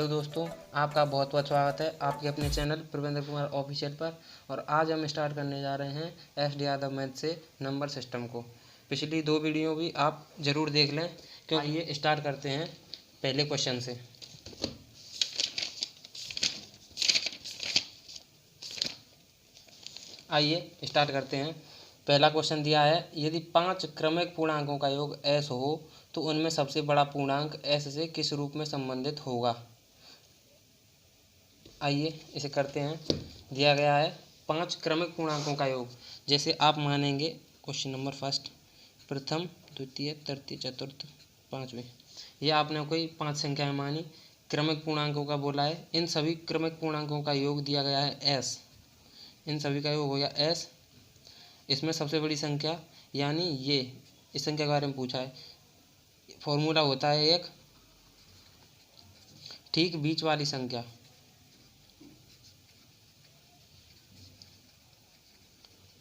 Hello दोस्तों, आपका बहुत बहुत स्वागत है आपके अपने चैनल प्रवेंद्र कुमार ऑफिशियल पर। और आज हम स्टार्ट करने जा रहे हैं एस.डी. यादव मैथ से नंबर सिस्टम को। पिछली दो वीडियो भी आप ज़रूर देख लें, क्योंकि ये स्टार्ट करते हैं पहले क्वेश्चन से। आइए स्टार्ट करते हैं। पहला क्वेश्चन दिया है, यदि 5 क्रमिक पूर्णांकों का योग s हो तो उनमें सबसे बड़ा पूर्णांक s से किस रूप में संबंधित होगा। आइए इसे करते हैं। दिया गया है 5 क्रमिक पूर्णांकों का योग। जैसे आप मानेंगे क्वेश्चन नंबर फर्स्ट, प्रथम द्वितीय तृतीय चतुर्थ पाँचवें, यह आपने कोई 5 संख्याएं मानी, क्रमिक पूर्णांकों का बोला है। इन सभी क्रमिक पूर्णांकों का योग दिया गया है s। इन सभी का योग हो गया s। इसमें सबसे बड़ी संख्या यानी ये इस संख्या के बारे में पूछा है। फॉर्मूला होता है एक ठीक बीच वाली संख्या,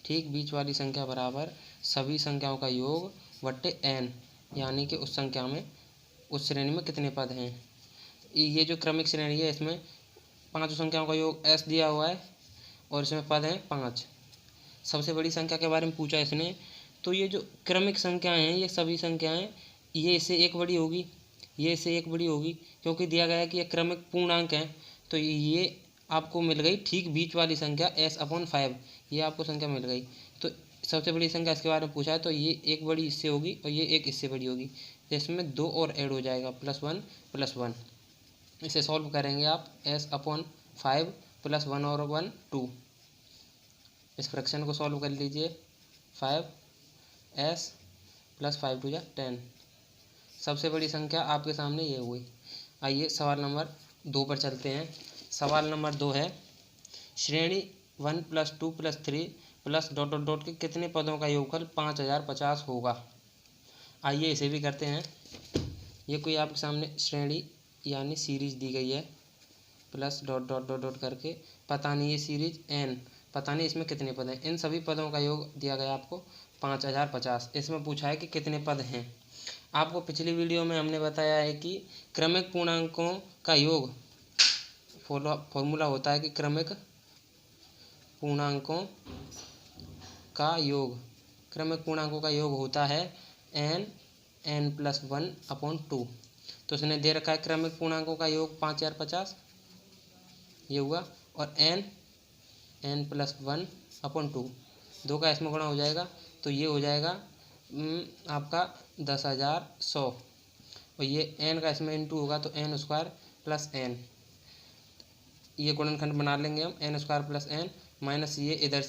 ठीक बीच वाली संख्या बराबर सभी संख्याओं का योग बट्टे n, यानी कि उस संख्या में उस श्रेणी में कितने पद हैं। ये जो क्रमिक श्रेणी है इसमें 5 संख्याओं का योग s दिया हुआ है और इसमें पद हैं 5। सबसे बड़ी संख्या के बारे में पूछा इसने, तो ये जो क्रमिक संख्याएं हैं ये सभी संख्याएं ये इससे एक बड़ी होगी, ये इससे एक बड़ी होगी, क्योंकि दिया गया है कि ये क्रमिक पूर्णांक हैं। तो ये आपको मिल गई ठीक बीच वाली संख्या s/5, ये आपको संख्या मिल गई। तो सबसे बड़ी संख्या इसके बारे में पूछा है, तो ये एक बड़ी इससे होगी और ये एक इससे बड़ी होगी, जिसमें 2 और ऐड हो जाएगा +1 +1। इसे सॉल्व करेंगे आप, s/5 +1 और 1 2। इस फ्रैक्शन को सॉल्व कर लीजिए, 5s + 5 2 10। सबसे बड़ी संख्या आपके सामने ये हुई। आइए सवाल नंबर 2 पर चलते हैं। सवाल नंबर 2 है, श्रेणी 1 + 2 + 3 + ... के कितने पदों का योगफल 5050 होगा। आइए इसे भी करते हैं। ये कोई आपके सामने श्रेणी यानी सीरीज दी गई है, प्लस ... करके, पता नहीं ये सीरीज n, पता नहीं इसमें कितने पद हैं। इन सभी पदों का योग दिया गया आपको 5050। इसमें पूछा है कि कितने पद हैं। आपको पिछली वीडियो में हमने बताया है कि क्रमिक पूर्णांकों का योग फॉर्मूला होता है कि क्रमिक पूर्णांकों का योग, क्रमिक पूर्णांकों का योग होता है n+1/2। तो इसने दे रखा है क्रमिक पूर्णांकों का योग 5050 ये हुआ, और n+1/2, 2 का इसमें गुणा हो जाएगा तो ये हो जाएगा आपका 10100, और ये n का इसमें इंटू होगा तो n² + n। ये गुणनखंड बना लेंगे हम, n² + n माइनस ये इधर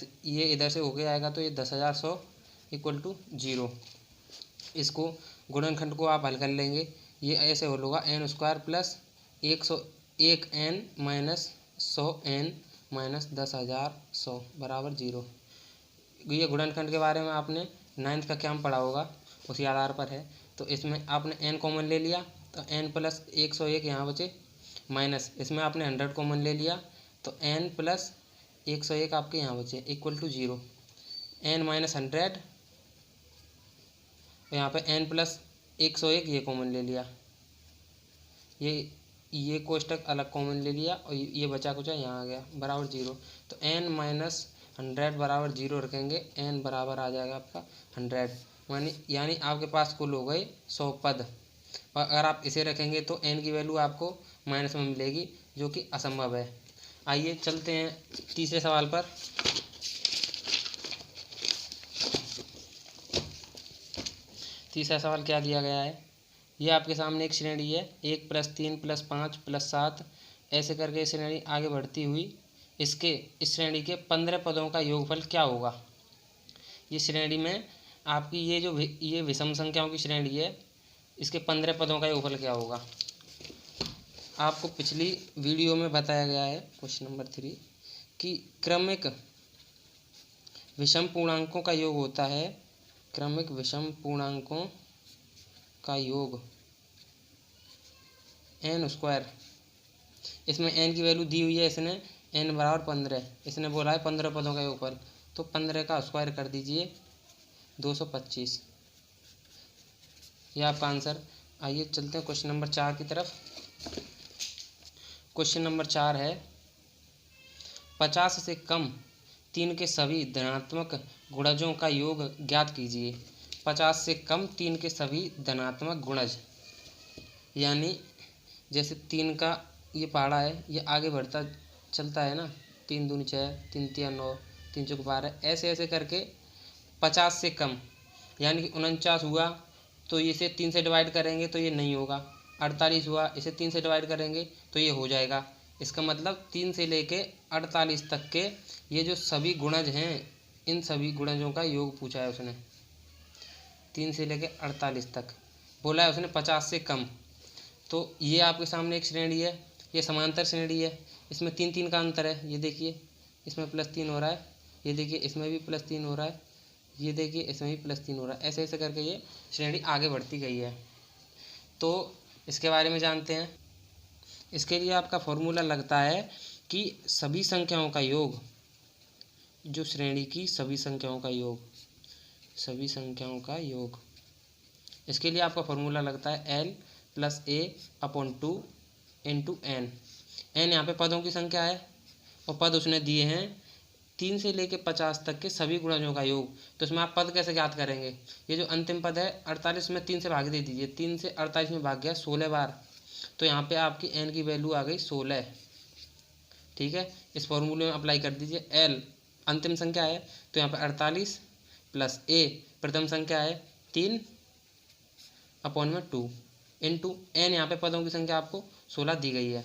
से होके आएगा तो ये 10100 = 0। इसको गुणनखंड को आप हल कर लेंगे, ये ऐसे हल होगा n² + 101n - 100n - 10100 = 0। ये गुणनखंड के बारे में आपने 9th कक्षा में पढ़ा होगा, उसी आधार पर है। तो इसमें आपने n कॉमन ले लिया तो n + 101 यहाँ बचे, माइनस इसमें आपने 100 कॉमन ले लिया तो n + 101 आपके यहाँ बचे = 0। n - 100, यहाँ पे n + 101 ये कॉमन ले लिया, ये कोष्टक अलग कॉमन ले लिया और ये बचा कुचा यहाँ आ गया बराबर 0। तो n - 100 बराबर 0 रखेंगे, n बराबर आ जाएगा आपका 100, यानी आपके पास कुल हो गए 100 पद। और अगर आप इसे रखेंगे तो n की वैल्यू आपको माइनस में मिलेगी, जो कि असंभव है। आइए चलते हैं तीसरे सवाल पर। तीसरा सवाल क्या दिया गया है, ये आपके सामने एक श्रेणी है 1 + 3 + 5 + 7 ऐसे करके श्रेणी आगे बढ़ती हुई, इस श्रेणी के 15 पदों का योगफल क्या होगा। ये श्रेणी में आपकी ये विषम संख्याओं की श्रेणी है, इसके 15 पदों का योगफल क्या होगा। आपको पिछली वीडियो में बताया गया है क्वेश्चन नंबर 3 कि क्रमिक विषम पूर्णांकों का योग होता है, क्रमिक विषम पूर्णांकों का योग n²। इसमें n की वैल्यू दी हुई है, इसने n बराबर 15, इसने बोला है 15 पदों का योगफल, तो 15 का स्क्वायर कर दीजिए 225, यह आपका आंसर। आइए चलते हैं क्वेश्चन नंबर 4 की तरफ। क्वेश्चन नंबर 4 है 50 से कम 3 के सभी धनात्मक गुणजों का योग ज्ञात कीजिए। 50 से कम 3 के सभी धनात्मक गुणज, यानी जैसे 3 का ये पहाड़ा है, ये आगे बढ़ता चलता है ना, 3 दूनी 6, 3 तिया 9, 3 चौक 12, ऐसे ऐसे करके 50 से कम, यानी कि 49 हुआ तो इसे 3 से डिवाइड करेंगे तो ये नहीं होगा। 48 हुआ, इसे 3 से डिवाइड करेंगे तो ये हो जाएगा। इसका मतलब 3 से लेके 48 तक के ये जो सभी गुणज हैं, इन सभी गुणजों का योग पूछा है उसने। 3 से लेके 48 तक बोला है उसने 50 से कम। तो ये आपके सामने एक श्रेणी है, ये समांतर श्रेणी है, इसमें 3 3 का अंतर है। ये देखिए इसमें +3 हो रहा है, ये देखिए इसमें भी +3 हो रहा है, ये देखिए इसमें भी +3 हो रहा है। ऐसे ऐसे करके ये श्रेणी आगे बढ़ती गई है। तो इसके बारे में जानते हैं। इसके लिए आपका फॉर्मूला लगता है कि सभी संख्याओं का योग, जो श्रेणी की सभी संख्याओं का योग, सभी संख्याओं का योग, इसके लिए आपका फॉर्मूला लगता है L + A/2 × n। n यहाँ पे पदों की संख्या है और पद उसने दिए हैं 3 से लेके 50 तक के सभी गुणजों का योग। तो इसमें आप पद कैसे ज्ञात करेंगे? ये जो अंतिम पद है 48 में 3 से भाग दे दीजिए, 3 से 48 में भाग गया 16 बार, तो यहाँ पे आपकी n की वैल्यू आ गई 16। ठीक है, इस फॉर्मूले में अप्लाई कर दीजिए। L अंतिम संख्या है तो यहाँ पे 48 + A प्रथम संख्या है 3/2 इंटू n, यहाँ पे पदों की संख्या आपको 16 दी गई है।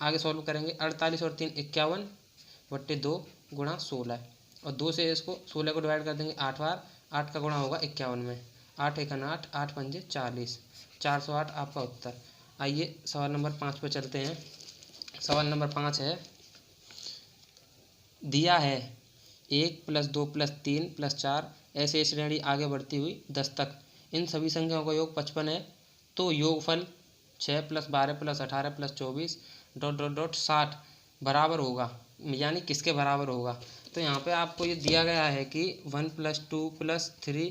आगे सॉल्व करेंगे। 48 और 3 51/2 × 16, और 2 से इसको 16 को डिवाइड कर देंगे 8 बार, 8 का गुणा होगा 51 में, 8 × 8, 8 × 5 = 40, 408 आपका उत्तर। आइए सवाल नंबर 5 पर चलते हैं। सवाल नंबर 5 है, दिया है 1 + 2 + 3 + 4 ऐसे श्रेणी आगे बढ़ती हुई 10 तक, इन सभी संख्याओं का योग 55 है, तो योगफल 6 + 12 + 18 + 24 ... 60 बराबर होगा, यानी किसके बराबर होगा? तो यहाँ पे आपको ये दिया गया है कि 1 + 2 + 3 ...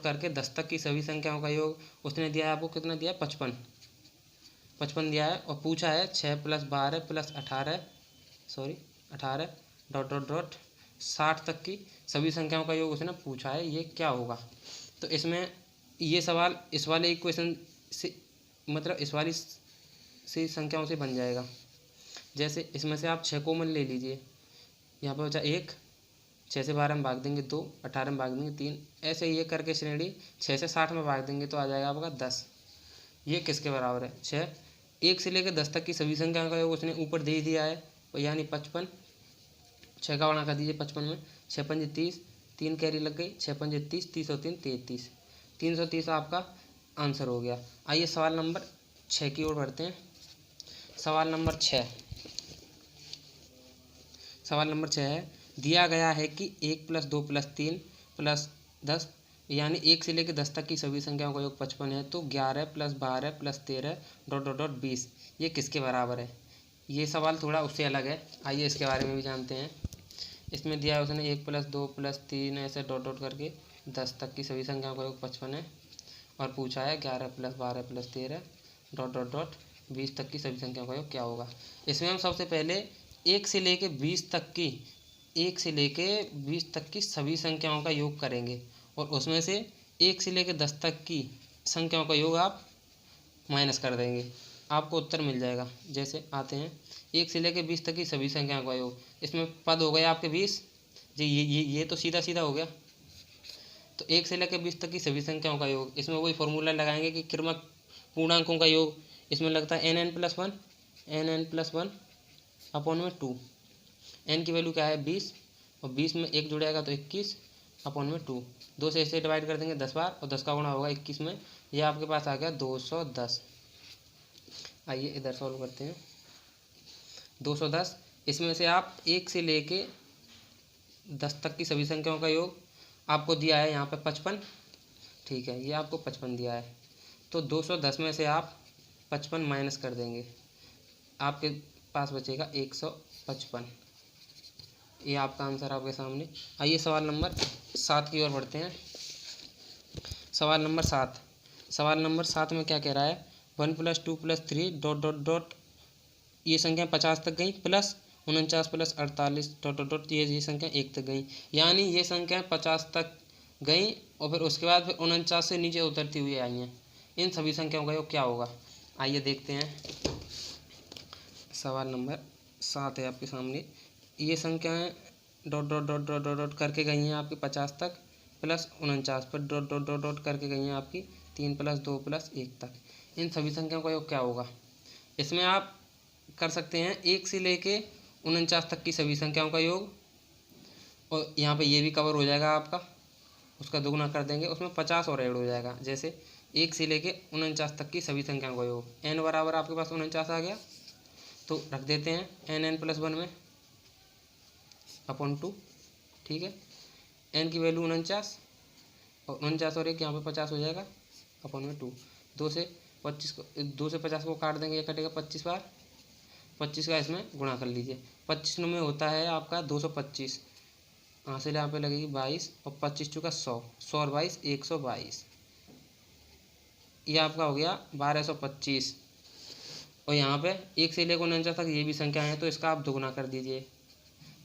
करके 10 तक की सभी संख्याओं का योग उसने दिया है आपको। कितना दिया है? 55 दिया है, और पूछा है 6 + 12 + 18 ... 60 तक की सभी संख्याओं का योग उसने पूछा है, ये क्या होगा? तो इसमें ये सवाल इस वाले इक्वेशन से, मतलब इस वाली से संख्याओं से बन जाएगा। जैसे इसमें से आप 6 कॉमन ले लीजिए, यहाँ पर बचा 1, 6 से 12 में भाग देंगे 2, 18 में भाग देंगे 3, ऐसे ये करके श्रेणी 6 से 60 में भाग देंगे तो आ जाएगा आपका 10। ये किसके बराबर है? 6। 1 से लेकर 10 तक की सभी संख्याओं का योग उसने ऊपर दे दिया है, यानी 55। 6 का गुणा कर दीजिए 55 में, 6 × 5 = 30, 3 कैरी लग गई, 6 × 5 = 30, 30 और 3 = 33, 330 आपका आंसर हो गया। आइए सवाल नंबर 6 की ओर बढ़ते हैं। सवाल नंबर 6 है, दिया गया है कि 1 + 2 + 3 + 10, यानी 1 से लेकर 10 तक की सभी संख्याओं का योग 55 है, तो 11 + 12 + 13 ... 20 ये किसके बराबर है? ये सवाल थोड़ा उससे अलग है, आइए इसके बारे में भी जानते हैं। इसमें दिया है उसने 1 + 2 + 3 ऐसे ... करके 10 तक की सभी संख्याओं का योग 55 है, और पूछा है 11 + 12 + 13 ... 20 तक की सभी संख्याओं का योग क्या होगा? इसमें हम सबसे पहले 1 से लेके 20 तक की सभी संख्याओं का योग करेंगे, और उसमें से 1 से लेकर 10 तक की संख्याओं का योग आप माइनस कर देंगे, आपको उत्तर मिल जाएगा। जैसे आते हैं 1 से लेकर 20 तक की सभी संख्याओं का योग, इसमें पद हो गए आपके 20 जी, ये तो सीधा सीधा हो गया। तो 1 से लेकर 20 तक की सभी संख्याओं का योग, इसमें वही फॉर्मूला लगाएंगे कि क्रमिक पूर्णांकों का योग, इसमें लगता है n + 1/2। n की वैल्यू क्या है? 20, और 20 में 1 जुड़ेगा तो 21/2। 2 से ऐसे डिवाइड कर देंगे 10 बार, और 10 का गुणा होगा 21 में, यह आपके पास आ गया 210। आइए इधर सॉल्व करते हैं। 210, इसमें से आप 1 से लेके 10 तक की सभी संख्याओं का योग आपको दिया है यहाँ पे 55, ठीक है, ये आपको 55 दिया है, तो 210 में से आप 55 माइनस कर देंगे, आपके पास बचेगा 155। ये आपका आंसर आपके सामने। आइए सवाल नंबर 7 की ओर बढ़ते हैं। सवाल नंबर 7 में क्या कह रहा है? 1 + 2 + 3 ... ये संख्या 50 तक गई plus 49 plus 48 dot dot dot ये संख्या 1 तक गई, यानी ये संख्या 50 तक गई और फिर उसके बाद फिर 49 से नीचे उतरती हुई आई हैं। इन सभी संख्याओं का योग क्या होगा? आइए देखते हैं। सवाल नंबर 7 है आपके सामने। ये संख्याएँ dot dot dot dot dot dot करके गई हैं आपकी 50 तक प्लस 49 पर डॉट डॉट डॉट डॉट करके गई हैं आपकी 3 प्लस 2 प्लस 1 तक। इन सभी संख्याओं का योग क्या होगा? इसमें आप कर सकते हैं 1 से लेके 49 तक की सभी संख्याओं का योग, और यहाँ पे ये भी कवर हो जाएगा आपका, उसका दोगुना कर देंगे, उसमें 50 और ऐड हो जाएगा। जैसे 1 से लेके 49 तक की सभी संख्याओं का योग, n बराबर आपके पास 49 आ गया, तो रख देते हैं n प्लस 1 में अपॉन 2, ठीक है। n की वैल्यू 49 और 49 और 1 यहाँ पे 50 हो जाएगा अपॉन में 2। 2 से 50 को काट देंगे, ये कटेगा 25 बार, 25 का इसमें गुणा कर लीजिए। 25 में होता है आपका 225, हासिल यहाँ पे लगेगी 22 और 25 चुका 100, 100 और 22 122, ये आपका हो गया 1225। और यहाँ पे 1 से लेकर 49 तक ये भी संख्या है, तो इसका आप दोगुना कर दीजिए,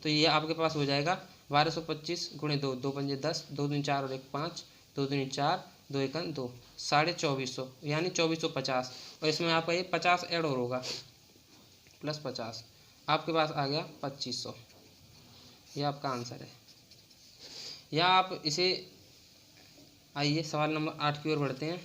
तो ये आपके पास हो जाएगा 1225 गुणे 2, 2 पंजे 10, 2 दूनी 4 और 1 5, 2 दूनी 4, 2 एकन 2, 2450 यानी 2450। और इसमें आपका ये 50 ऐड और होगा प्लस 50, आपके पास आ गया 2500। यह आपका आंसर है। या आप इसे, आइए सवाल नंबर 8 की ओर बढ़ते हैं।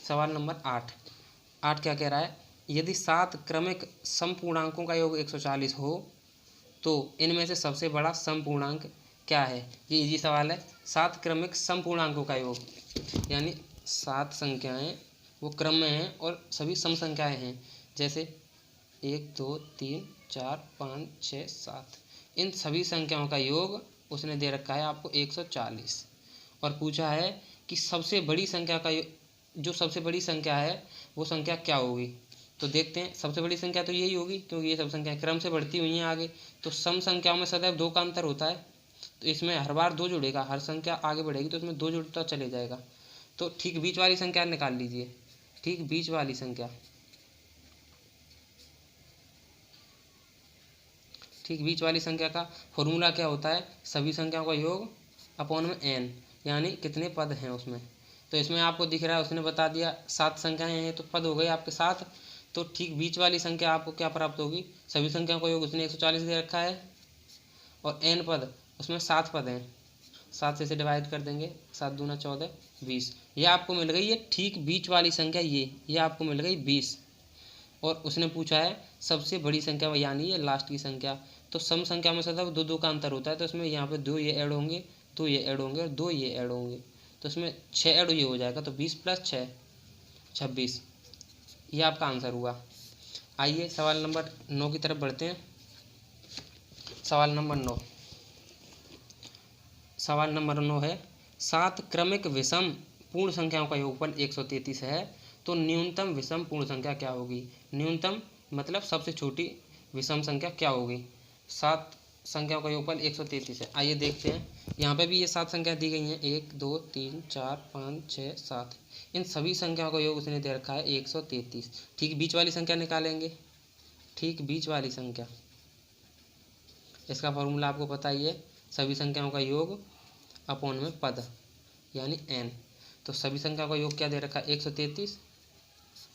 सवाल नंबर 8 क्या कह रहा है? यदि 7 क्रमिक समपूर्णांकों का योग 140 हो तो इनमें से सबसे बड़ा समपूर्णांक क्या है? ये इजी सवाल है। 7 क्रमिक समपूर्णांकों का योग, यानी 7 संख्याएं वो क्रम में हैं और सभी सम संख्याएं हैं, जैसे 1 2 3 4 5 6 7, इन सभी संख्याओं का योग उसने दे रखा है आपको 140, और पूछा है कि सबसे बड़ी संख्या का जो सबसे बड़ी संख्या है वो संख्या क्या होगी? तो देखते हैं। सबसे बड़ी संख्या तो यही होगी, क्योंकि ये सब संख्याएं क्रम से बढ़ती हुई हैं आगे, तो सम संख्याओं में सदैव 2 का अंतर होता है, तो इसमें हर बार 2 जुड़ेगा, हर संख्या आगे बढ़ेगी तो इसमें 2 जुड़ता चले जाएगा। तो ठीक बीच वाली संख्या निकाल लीजिए, ठीक बीच वाली संख्या, ठीक बीच वाली संख्या का फॉर्मूला क्या होता है? सभी संख्याओं का योग अपॉन में n, यानी कितने पद हैं उसमें। तो इसमें आपको दिख रहा है, उसने बता दिया 7 संख्याएं हैं, तो पद हो गए आपके 7। तो ठीक बीच वाली संख्या आपको क्या प्राप्त होगी? सभी संख्याओं का योग उसने 140 दे रखा है और n पद, उसमें 7 पद हैं, 7 से इसे डिवाइड कर देंगे, 7 दूना 14 20, यह आपको मिल गई ये ठीक बीच वाली संख्या, ये आपको मिल गई 20। और उसने पूछा है सबसे बड़ी संख्या, यानी ये लास्ट की संख्या। तो सम संख्या में सदैव 2 का अंतर होता है, तो इसमें यहाँ पे 2 ये ऐड होंगे, 2 ये ऐड होंगे और 2 ये ऐड होंगे, तो इसमें 6 ऐड ये हो जाएगा, तो 20 प्लस 6 26, ये आपका आंसर हुआ। आइए सवाल नंबर 9 की तरफ बढ़ते हैं। सवाल नंबर 9, सवाल नंबर 9 है 7 क्रमिक विषम पूर्ण संख्याओं का योगफल 133 है, तो न्यूनतम विषम पूर्ण संख्या क्या होगी? न्यूनतम मतलब सबसे छोटी विषम संख्या क्या होगी? 7 संख्याओं का योगफल 133 है। आइए देखते हैं। यहाँ पे भी ये 7 संख्या दी गई हैं, 1 2 3 4 5 6 7, इन सभी संख्याओं का योग उसने दे रखा है 133। ठीक बीच वाली संख्या निकालेंगे, ठीक बीच वाली संख्या, इसका फॉर्मूला आपको पता ही है, सभी संख्याओं का योग अपॉन में पद, यानी n। तो सभी संख्याओं का योग क्या दे रखा है? 133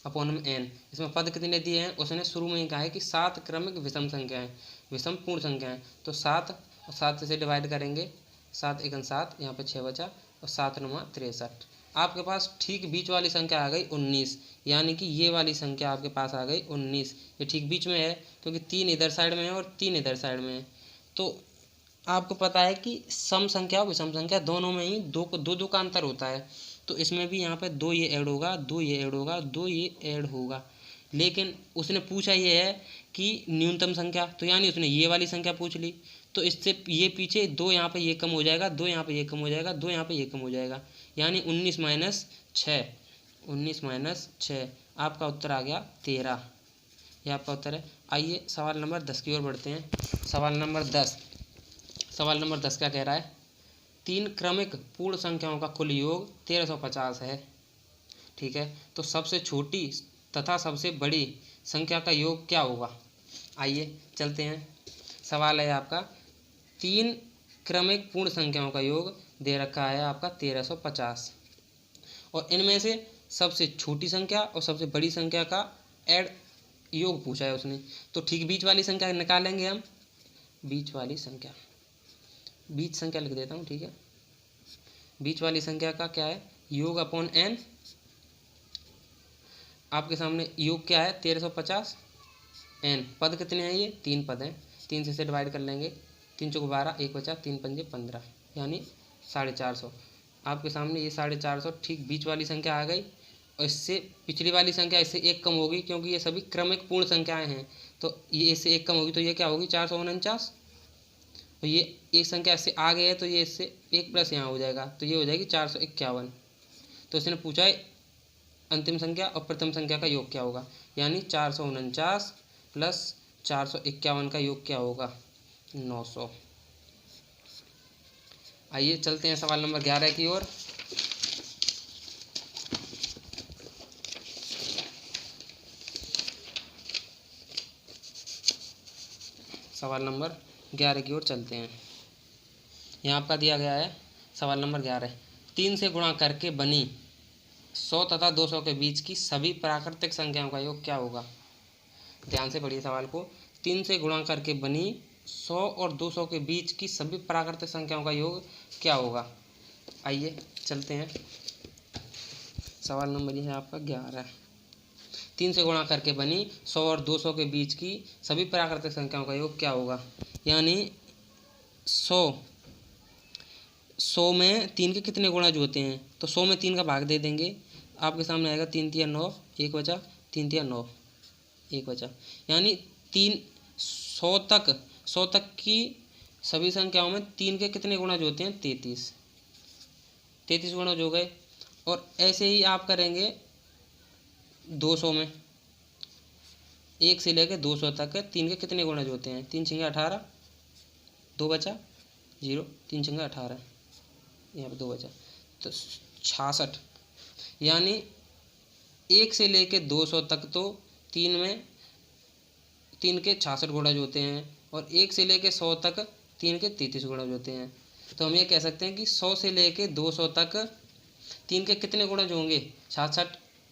अपॉन में n। इसमें पद कितने दिए हैं? उसने शुरू में ही कहा है कि 7 क्रमिक विषम संख्याएं, विषम पूर्ण संख्याएं, तो 7 और 7 से डिवाइड करेंगे, 7 एकन 7, यहाँ पे 6 बचा और 7 9 63। आपके पास ठीक बीच वाली संख्या आ गई 19, यानी कि ये वाली संख्या आपके पास आ गई 19। ये ठीक बीच में है क्योंकि 3 इधर साइड में है और 3 इधर साइड में है। तो आपको पता है कि सम संख्या और विषम संख्या दोनों में ही 2 का अंतर होता है, तो इसमें भी यहाँ पे 2 ये ऐड होगा, 2 ये ऐड होगा, 2 ये ऐड होगा। लेकिन उसने पूछा ये है कि न्यूनतम संख्या, तो यानी उसने ये वाली संख्या पूछ ली, तो इससे ये पीछे 2 यहाँ पे ये कम हो जाएगा, 2 यहाँ पे ये कम हो जाएगा, 2 यहाँ पे ये कम हो जाएगा, यानी 19 माइनस 6, 19 माइनस 6, आपका उत्तर आ गया 13। यह आपका उत्तर है। आइए सवाल नंबर 10 की ओर बढ़ते हैं। सवाल नंबर 10 क्या कह रहा है? 3 क्रमिक पूर्ण संख्याओं का कुल योग 1350 है, ठीक है, तो सबसे छोटी तथा सबसे बड़ी संख्या का योग क्या होगा। आइए चलते हैं। सवाल है आपका, 3 क्रमिक पूर्ण संख्याओं का योग दे रखा है आपका 1350, और इनमें से सबसे छोटी संख्या और सबसे बड़ी संख्या का ऐड योग पूछा है उसने। तो ठीक बीच वाली संख्या निकालेंगे हम। बीच वाली संख्या, बीच संख्या लिख देता हूँ, ठीक है। बीच वाली संख्या का क्या है, योग अपॉन n। आपके सामने योग क्या है 1350, n पद कितने हैं, ये 3 पद हैं। 3 से डिवाइड कर लेंगे, 3 चौक 12, 1 बचा, 3 पंजे 15, यानी 450। आपके सामने ये 450 ठीक बीच वाली संख्या आ गई। और इससे पिछली वाली संख्या इससे 1 कम होगी, क्योंकि ये सभी क्रमिक पूर्ण संख्याएं हैं। तो ये इससे 1 कम होगी, तो ये क्या होगी 449। और ये एक संख्या इससे आगे है, तो ये इससे 1 प्लस यहाँ हो जाएगा, तो ये हो जाएगी 451। तो इसने पूछा है अंतिम संख्या और प्रथम संख्या का योग क्या होगा, यानी 449 प्लस 451 का योग क्या होगा, 900। आइए चलते हैं सवाल नंबर 11 की ओर। सवाल नंबर 11 की ओर चलते हैं। यहाँ आपका दिया गया है सवाल नंबर 11, 3 से गुणा करके बनी 100 तथा 200 के बीच की सभी प्राकृतिक संख्याओं का योग क्या होगा। ध्यान से पढ़िए सवाल को। 3 से गुणा करके बनी 100 और 200 के बीच की सभी प्राकृतिक संख्याओं का योग क्या होगा। आइए चलते हैं। सवाल नंबर ये है आपका 11, 3 से गुणा करके बनी 100 और 200 के बीच की सभी प्राकृतिक संख्याओं का योग क्या होगा। यानी 100 में 3 के कितने गुणज होते हैं, तो 100 में 3 का भाग दे देंगे। आपके सामने आएगा 3 तिया 9, 1 बचा, 3 तिया 9, 1 बचा, यानी 100 तक की सभी संख्याओं में 3 के कितने गुणज होते हैं, 33 गुणज हो गए। और ऐसे ही आप करेंगे 200 में, 1 से लेकर 200 तक 3 के कितने गुणज होते हैं, 3 छिंगे 18, 2 बचा 0, 3 छिंगे 18, यहाँ पे 2 बचा, तो 66। यानी 1 से लेकर 200 तक तो 3 के 66 गुणज होते हैं, और 1 से लेकर 100 तक 3 के 33 गुणज होते हैं। तो हम ये कह सकते हैं कि 100 से लेकर 200 तक 3 के कितने गुणज होंगे, 66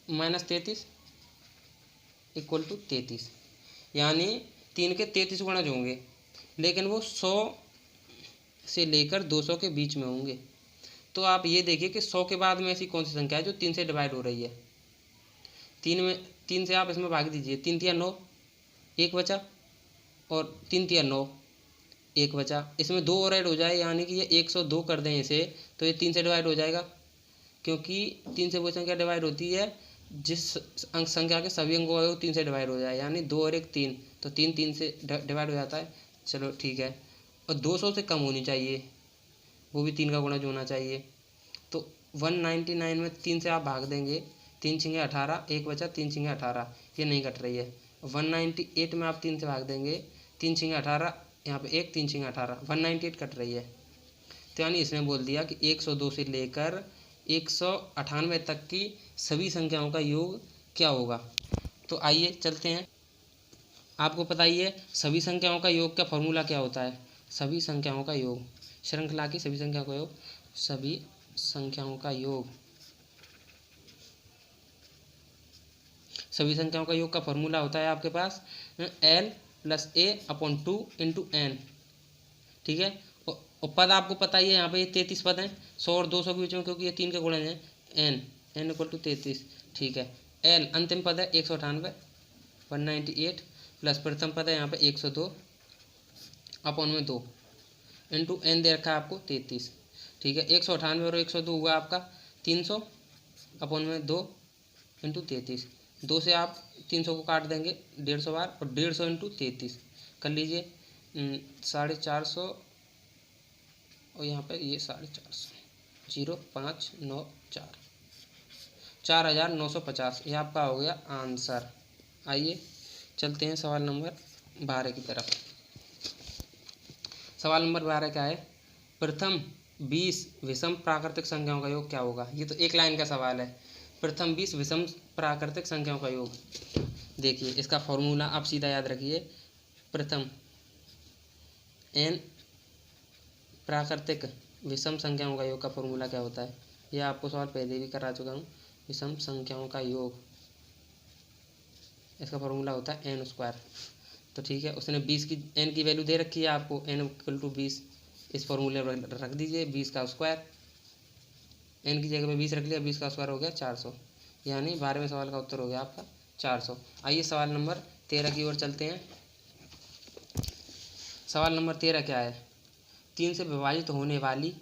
माइनस 33 इक्वल टू 33, यानी 3 के 33 गुणज होंगे, लेकिन वो 100 से लेकर 200 के बीच में होंगे। तो आप ये देखिए कि 100 के बाद में ऐसी कौन सी संख्या है जो 3 से डिवाइड हो रही है। 3 से आप इसमें भाग दीजिए, 3 तिया 9, 1 बचा, और 3 तिया 9, 1 बचा। इसमें 2 और ऐड हो जाए, यानी कि ये 102 कर दें इसे, तो ये 3 से डिवाइड हो जाएगा, क्योंकि 3 से वो संख्या डिवाइड होती है जिस अंक संख्या के सभी अंकों का 3 से डिवाइड हो जाए, यानी 2 और 1 3, तो 3 से डिवाइड हो जाता है। चलो ठीक है, और 200 से कम होनी चाहिए, वो भी 3 का गुणज होना चाहिए। तो 199 में 3 से आप भाग देंगे, 3 छिंगे 18, 1 बचा, 3 छिंगे 18, ये नहीं कट रही है। 198 में आप 3 से भाग देंगे, 3 छिंगे 18, यहाँ पे 1, 3 छिंगे 18, 198 कट रही है। तो यानी इसने बोल दिया कि 102 से लेकर 198 तक की सभी संख्याओं का योग क्या होगा। तो आइए चलते हैं। आपको पता ही है सभी संख्याओं का योग का फॉर्मूला क्या होता है। सभी संख्याओं का योग, श्रृंखला की सभी संख्याओं का योग, सभी संख्याओं का योग, सभी संख्याओं का योग का फॉर्मूला होता है आपके पास L + A/2 × n, ठीक है। और पद आपको पता ही है, यहाँ पे ये 33 पद हैं 100 और 200 के बीच में, क्योंकि ये 3 के गुणज हैं। n = 33, ठीक है। L अंतिम पद है 198, 198 प्लस प्रथम पद है यहाँ पे 102 अपॉन में 2 इंटू n दे रखा है आपको 33, ठीक है। 198 और 102 हुआ आपका 300 अपॉन में 2 इंटू 33। 2 से आप 300 को काट देंगे 150 बार, और 150 इंटू 33 कर लीजिए 450, और यहाँ पे ये 450, 0594, 4950, ये आपका हो गया आंसर। आइए चलते हैं सवाल नंबर 12 की तरफ। सवाल नंबर 12 क्या है, प्रथम 20 विषम प्राकृतिक संख्याओं का योग क्या होगा। ये तो एक लाइन का सवाल है, प्रथम 20 विषम प्राकृतिक संख्याओं का योग। देखिए इसका फॉर्मूला आप सीधा याद रखिए। प्रथम n प्राकृतिक विषम संख्याओं का योग का फॉर्मूला क्या होता है, यह आपको सवाल पहले भी करा चुका हूँ। विषम संख्याओं का योग, इसका फॉर्मूला होता है n स्क्वायर। तो ठीक है, उसने 20 की n की वैल्यू दे रखी है आपको, n इक्वल टू 20। इस फॉर्मूले पर रख दीजिए 20 का स्क्वायर, n की जगह पे 20 रख लिया, 20 का स्क्वायर हो गया 400, यानी 12वें सवाल का उत्तर हो गया आपका 400। आइए सवाल नंबर 13 की ओर चलते हैं। सवाल नंबर 13 क्या है, 3 से विभाजित होने वाली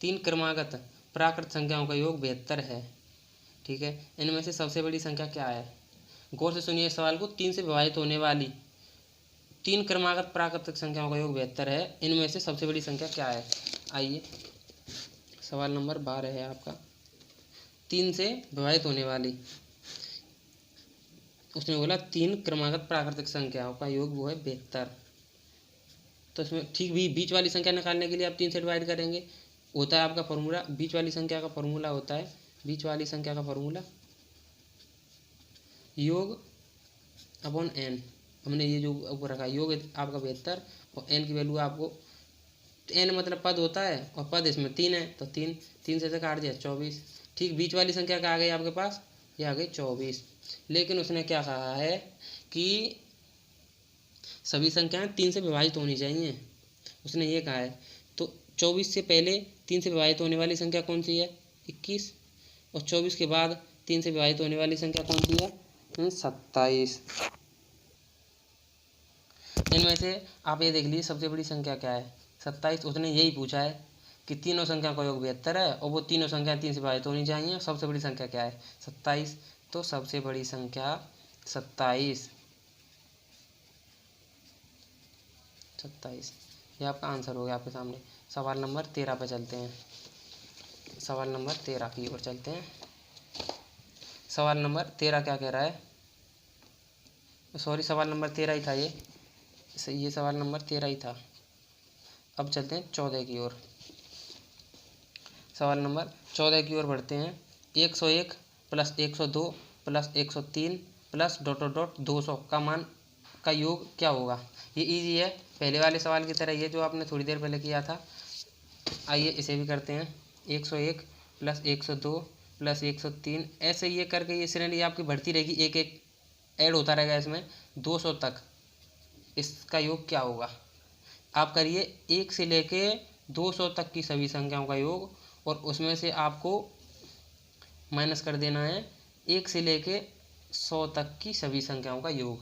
3 क्रमागत प्राकृत संख्याओं का योग 72 है। ठीक है, इनमें से सबसे बड़ी संख्या क्या है। गौर से सुनिए इस सवाल को। 3 से विभाजित होने वाली 3 क्रमागत प्राकृतिक संख्याओं का योग 72 है, इनमें से सबसे बड़ी संख्या क्या है। आइए सवाल नंबर 12 है आपका, 3 से विभाजित होने वाली, उसने बोला 3 क्रमागत प्राकृतिक संख्याओं का योग वो है 72। तो इसमें ठीक भी बीच वाली संख्या निकालने के लिए आप 3 से डिवाइड करेंगे, होता है आपका फॉर्मूला, बीच वाली संख्या का फॉर्मूला होता है, बीच वाली संख्या का फॉर्मूला योग अपॉन n। हमने ये जो ऊपर रखा योग आपका 72 और n की वैल्यू आपको, n मतलब पद होता है और पद इसमें 3 है, तो 3 से काट दिया 24। ठीक, बीच वाली संख्या क्या आ गई आपके पास, ये आ गई 24। लेकिन उसने क्या कहा है कि सभी संख्याएं 3 से विभाजित होनी चाहिए, उसने ये कहा है। तो 24 से पहले 3 से विभाजित होने वाली संख्या कौन सी है, 21, और 24 के बाद 3 से विभाजित होने वाली संख्या कौन सी है, 27। इनमें से आप ये देख लीजिए सबसे बड़ी संख्या क्या है, 27। उसने यही पूछा है कि तीनों संख्या का योग 72 है और वो तीनों संख्या 3 से विभाजित होनी चाहिए, सबसे बड़ी संख्या क्या है, 27। तो सबसे बड़ी संख्या 27, ये आपका आंसर हो गया आपके सामने। सवाल नंबर 13 पर चलते हैं, सवाल नंबर 13 की ओर चलते हैं। सवाल नंबर 13 क्या कह रहा है, सॉरी सवाल नंबर 13 ही था ये सवाल नंबर 13 ही था। अब चलते हैं 14 की ओर। सवाल नंबर 14 की ओर बढ़ते हैं। 101 plus 102 plus 103 plus dot dot dot 200 का मान का योग क्या होगा। ये इजी है, पहले वाले सवाल की तरह, ये जो आपने थोड़ी देर पहले किया था। आइए इसे भी करते हैं। 101 प्लस 102 प्लस 103, ऐसे ये करके ये श्रेणी आपकी बढ़ती रहेगी, एक एक ऐड होता रहेगा इसमें 200 तक। इसका योग क्या होगा, आप करिए 1 से लेके 200 तक की सभी संख्याओं का योग, और उसमें से आपको माइनस कर देना है 1 से लेके 100 तक की सभी संख्याओं का योग।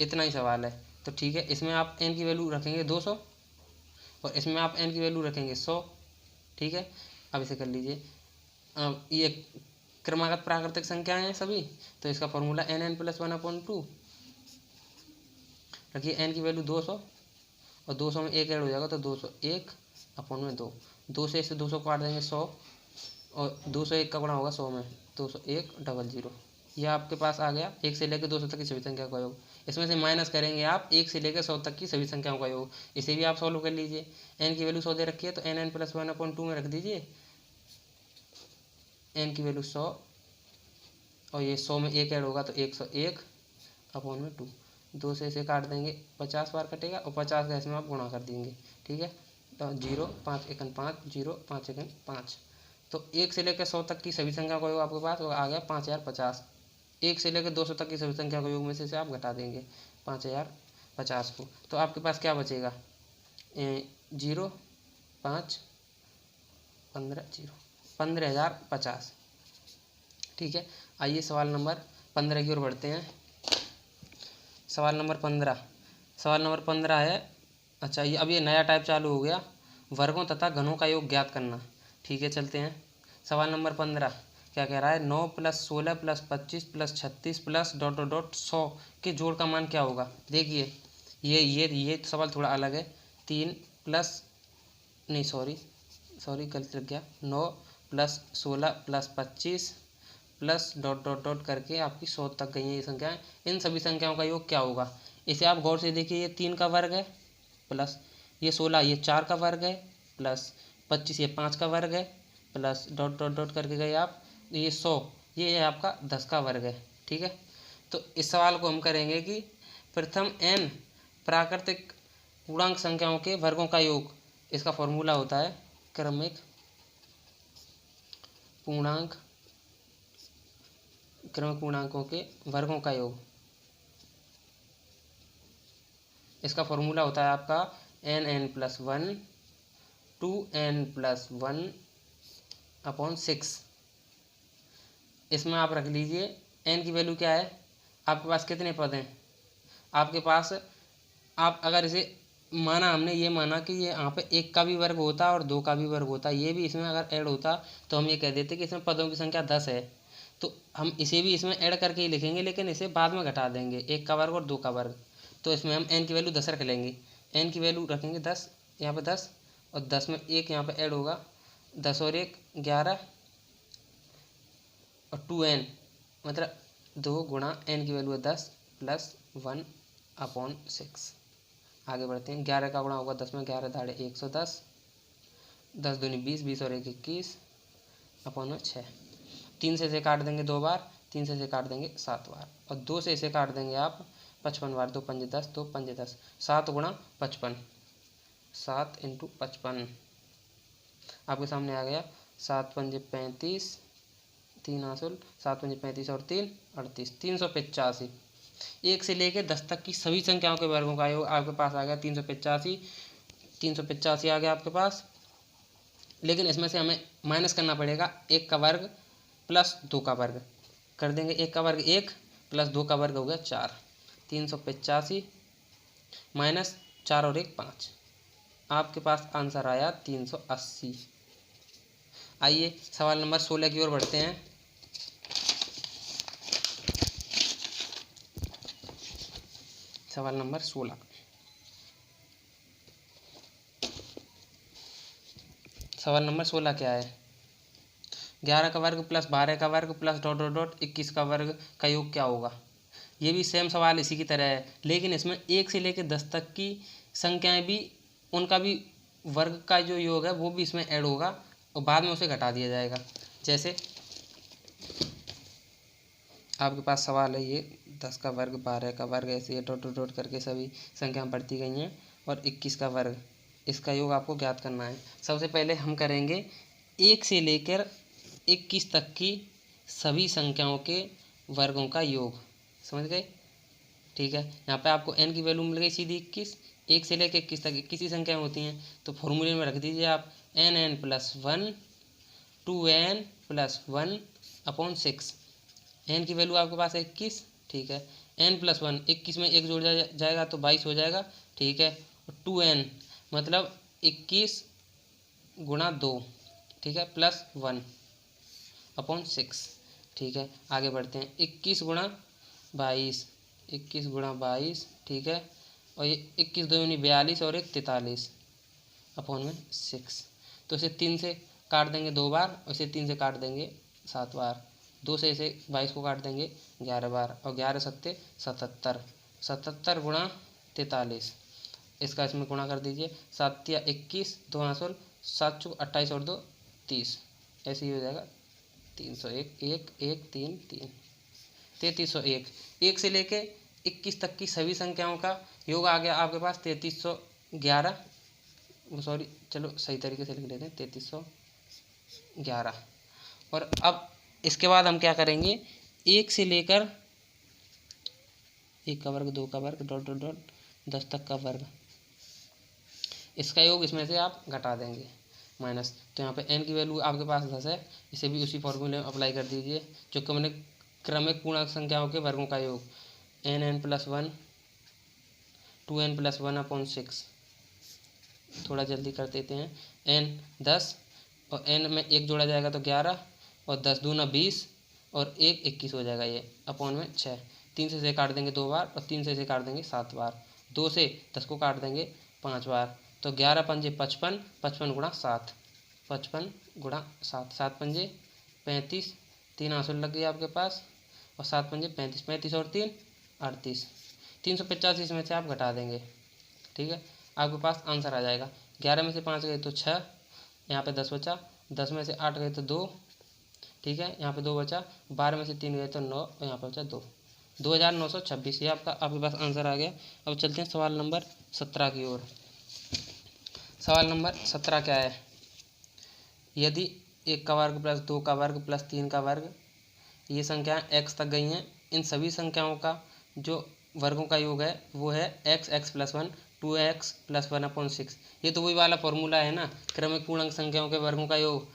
इतना ही सवाल है। तो ठीक है, इसमें आप n की वैल्यू रखेंगे 200 और इसमें आप n की वैल्यू रखेंगे 100। ठीक है, अब इसे कर लीजिए। अब ये क्रमागत प्राकृतिक संख्याएं हैं सभी, तो इसका फॉर्मूला n+1/2। रखिए n की वैल्यू 200 और 200 में 1 ऐड हो जाएगा, तो 201/2। 2 से इसे 200 काट देंगे 100, और 201 का गुणा होगा 100 में, 201/00। यह आपके पास आ गया 1 से लेकर 200 तक की सभी संख्या का योग। इसमें से माइनस करेंगे आप 1 से लेकर 100 तक की सभी संख्याओं का योग। इसे भी आप सॉल्व कर लीजिए। n की वैल्यू 100 दे रखी है, तो n+1/2 में रख दीजिए। n की वैल्यू 100 और ये 100 में 1 ऐड होगा, तो 101/2। 2 से इसे काट देंगे, 50 बार कटेगा, और 50 का इसमें आप गुणा कर देंगे। ठीक है, तो 0 5 एकन 5 0 5 एकन 5। तो 1 से लेकर 100 तक की सभी संख्या का योग आपके पास आ गया 5050। 1 से लेकर 200 तक की सभी संख्या का योग में से आप घटा देंगे 5050 को, तो आपके पास क्या बचेगा, 0 5 15 0 15,050। ठीक है, आइए सवाल नंबर 15 की ओर बढ़ते हैं। सवाल नंबर 15 है, अच्छा ये अब ये नया टाइप चालू हो गया, वर्गों तथा घनों का योग ज्ञात करना। ठीक है, चलते हैं। सवाल नंबर 15 क्या कह रहा है, 9 + 16 + 25 + 36 प्लस डॉट डॉट डॉट 100 के जोड़ का मान क्या होगा। देखिए ये सवाल थोड़ा अलग है। 3 प्लस नहीं सॉरी गलती लग गया, 9 + 16 + 25 प्लस डॉट डॉट डॉट करके आपकी 100 तक गई हैं ये संख्याएं। इन सभी संख्याओं का योग क्या होगा। इसे आप गौर से देखिए, ये 3 का वर्ग है, प्लस ये 16 ये 4 का वर्ग है, प्लस 25 ये 5 का वर्ग है, प्लस डॉट डॉट डॉट करके गए आप, ये 100 ये है आपका 10 का वर्ग है। ठीक है, तो इस सवाल को हम करेंगे कि प्रथम n प्राकृतिक पूर्णांक संख्याओं के वर्गों का योग। इसका फॉर्मूला होता है क्रमिक पूर्णांकों के वर्गों का योग। इसका फॉर्मूला होता है आपका n+1 2n+1 अपॉन 6। इसमें आप रख लीजिए n की वैल्यू क्या है, आपके पास कितने पद हैं आपके पास। आप अगर इसे माना, हमने ये माना कि ये यहाँ पे 1 का भी वर्ग होता और 2 का भी वर्ग होता, ये भी इसमें अगर ऐड होता तो हम ये कह देते कि इसमें पदों की संख्या 10 है, तो हम इसे भी इसमें ऐड करके ही लिखेंगे, लेकिन इसे बाद में घटा देंगे 1 का वर्ग और 2 का वर्ग। तो इसमें हम n की वैल्यू 10 रख लेंगे, n की वैल्यू रखेंगे 10, यहाँ पे 10 और 10 में 1 यहाँ पे ऐड होगा, 10 और 1 11 और 2n मतलब 2 गुणा n की वैल्यू है 10 + 1 अपॉन 6। आगे बढ़ते हैं, 11 का गुणा होगा 10 में, 11 दाढ़े 110, 10 दूनी 20, 20 और 1 21 अपॉन में 6। 3 से इसे काट देंगे 2 बार, 3 से इसे काट देंगे 7 बार और 2 से इसे काट देंगे आप 55 बार। 2 पंजे 10, 2 पंजे 10, 7 गुणा 55, 7 × 55 आपके सामने आ गया। 7 पंजे 35, 3 हासिल, 7 पंजे 35 और 3 38, 385। 1 से लेकर 10 तक की सभी संख्याओं के वर्गों का योग आपके पास आ गया 385। 385 आ गया आपके पास, लेकिन इसमें से हमें माइनस करना पड़ेगा 1 का वर्ग प्लस 2 का वर्ग। कर देंगे 1 का वर्ग 1 प्लस 2 का वर्ग हो गया 4। 385 माइनस 4 और 1 5, आपके पास आंसर आया 380। आइए सवाल नंबर 16 की ओर बढ़ते हैं। सवाल नंबर 16, सवाल नंबर 16 क्या है, 11 का वर्ग प्लस 12 का वर्ग प्लस ... 21 का वर्ग का योग क्या होगा। ये भी सेम सवाल इसी की तरह है, लेकिन इसमें 1 से लेकर 10 तक की संख्याएं भी, उनका भी वर्ग का जो योग है वो भी इसमें ऐड होगा और बाद में उसे घटा दिया जाएगा। जैसे आपके पास सवाल है ये 10 का वर्ग 12 का वर्ग, ऐसे ये ... करके सभी संख्याएं बढ़ती गई हैं और 21 का वर्ग, इसका योग आपको ज्ञात करना है। सबसे पहले हम करेंगे 1 से लेकर 21 तक की सभी संख्याओं के वर्गों का योग। समझ गए, ठीक है। यहाँ पे आपको n की वैल्यू मिल गई सीधी 21। 1 से लेकर 21 तक 21 ही संख्याएँ होती हैं, तो फॉर्मूले में रख दीजिए आप n+1 2n+1 अपॉन 6। n की वैल्यू आपके पास है 21, ठीक है। n+1 21 में 1 जोड़ जाएगा तो 22 हो जाएगा, ठीक है। 2n मतलब 21 गुणा 2, ठीक है, +1 अपॉन 6, ठीक है। आगे बढ़ते हैं, 21 गुणा 22, 21 गुणा 22, ठीक है। और ये 21 2 यानी 42 और 1 43 अपॉन में 6। तो इसे 3 से काट देंगे 2 बार और इसे 3 से काट देंगे 7 बार। 2 से इसे 22 को काट देंगे 11 बार और 11 सत्ते 77, 77 गुणा 43, इसका इसमें गुणा कर दीजिए। 7 या 21, 2 हासिल, 7 चौक 28 और 2 30, ऐसे ही हो जाएगा 301, 1 1 3 3 3301। 1 से लेके 21 तक की सभी संख्याओं का योग आ गया आपके पास 3311, सॉरी चलो सही तरीके से लिख लेते हैं 3311। और अब इसके बाद हम क्या करेंगे, 1 से लेकर 1 का वर्ग 2 का वर्ग ... 10 तक का वर्ग, इसका योग इसमें से आप घटा देंगे माइनस। तो यहाँ पे n की वैल्यू आपके पास 10 है, इसे भी उसी फॉर्मूले में अप्लाई कर दीजिए जो कि मैंने क्रमिक पूर्णांक संख्याओं के वर्गों का योग n+1 2n+1 अपॉन 6। थोड़ा जल्दी कर देते हैं, n 10 और n में 1 जोड़ा जाएगा तो 11 और 10 दूना 20 और 1 21 हो जाएगा, ये अपॉन में 6। 3 से इसे काट देंगे 2 बार और 3 से इसे काट देंगे 7 बार। 2 से 10 को काट देंगे 5 बार, तो 11 पंजे 55, 55 गुणा 7, 55 गुणा 7, 7 पंजे 35, 3 हासिल लग गई आपके पास और 7 पंजे 35, 35 और 3 38, 385 इसमें से आप घटा देंगे, ठीक है। आपके पास आंसर आ जाएगा। 11 में से 5 गए तो 6, यहाँ पे 10 बचा, 10 में से 8 गए तो 2, ठीक है, यहाँ पे 2 बचा, 12 में से 3 गए तो 9 और यहाँ पे बचा 2, 2926। ये आपका आपके पास आंसर आ गया। अब चलते हैं सवाल नंबर 17 की ओर। सवाल नंबर 17 क्या है? यदि 1 का वर्ग प्लस 2 का वर्ग प्लस 3 का वर्ग, ये संख्याएं x तक गई हैं, इन सभी संख्याओं का जो वर्गों का योग है वो है x प्लस 1, 2x प्लस 1/6। ये तो वही वाला फॉर्मूला है ना, क्रमिक पूर्णांक संख्याओं के वर्गों का योग।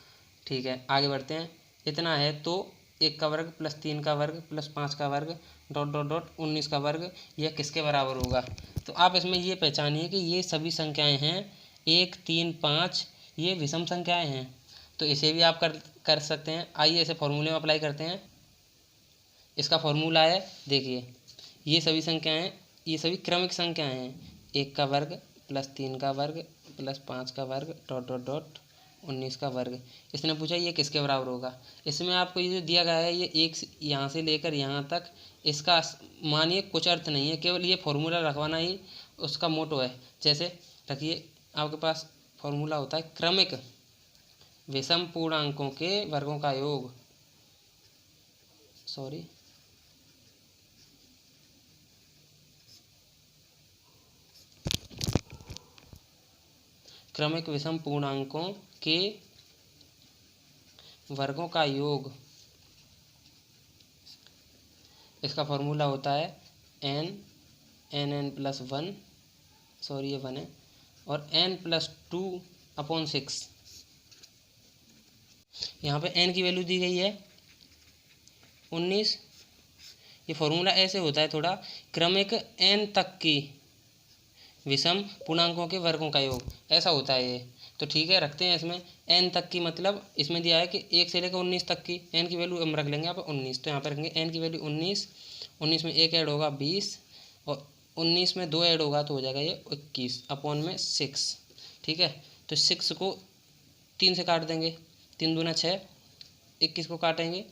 ठीक है, आगे बढ़ते हैं। इतना है तो 1 का वर्ग प्लस 3 का वर्ग प्लस 5 का वर्ग डॉट डॉट डॉट 19 का वर्ग, यह किसके बराबर होगा? तो आप इसमें ये पहचानिए कि ये सभी संख्याएं हैं 1, 3, 5, ये विषम संख्याएं हैं। तो इसे भी आप कर सकते हैं। आइए इसे फॉर्मूले में अप्लाई करते हैं। इसका फॉर्मूला है, देखिए, ये सभी संख्याएं, ये सभी क्रमिक संख्याएं हैं। 1 का वर्ग प्लस 3 का वर्ग प्लस 5 का वर्ग डॉट डॉट डॉट 19 का वर्ग। इसने पूछा ये किसके बराबर होगा। इसमें आपको ये जो दिया गया है, ये एक यहाँ से लेकर यहाँ तक, इसका मानिए कुछ अर्थ नहीं है, केवल ये फॉर्मूला रखवाना ही उसका मोटो है। जैसे रखिए, आपके पास फॉर्मूला होता है क्रमिक विषम पूर्णांकों के वर्गों का योग, क्रमिक विषम पूर्णांकों के वर्गों का योग। इसका फॉर्मूला होता है n प्लस 1, ये 1 है, और n प्लस 2/6। यहाँ पे n की वैल्यू दी गई है 19। ये फॉर्मूला ऐसे होता है थोड़ा, क्रमिक n तक की विषम पूर्णांकों के वर्गों का योग, ऐसा होता है ये। तो ठीक है, रखते हैं इसमें n तक की, मतलब इसमें दिया है कि 1 से लेकर 19 तक की, n की वैल्यू हम रख लेंगे यहाँ पे 19। तो यहाँ पे रखेंगे n की वैल्यू 19, 19 में 1 ऐड होगा 20, और 19 में 2 ऐड होगा तो हो जाएगा ये 21/6। ठीक है, तो 6 को 3 से काट देंगे, 3 दूना 6, 21 को काटेंगे,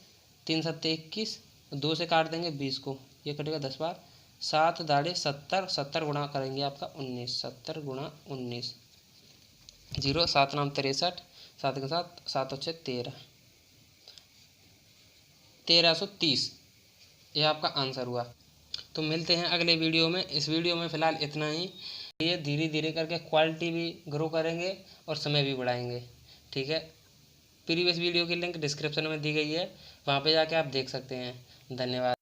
3 सत्ते 21, 2 से काट देंगे 20 को, ये कटेगा 10 बार, 7 दाढ़े 70, 70 गुणा करेंगे आपका 19, 70 गुणा 19, 0 7 नाम 63, 7 के साथ 7 और 6 13, 1330। यह आपका आंसर हुआ। तो मिलते हैं अगले वीडियो में। इस वीडियो में फ़िलहाल इतना ही। ये धीरे धीरे करके क्वालिटी भी ग्रो करेंगे और समय भी बढ़ाएंगे। ठीक है, प्रीवियस वीडियो की लिंक डिस्क्रिप्शन में दी गई है, वहाँ पे जाके आप देख सकते हैं। धन्यवाद।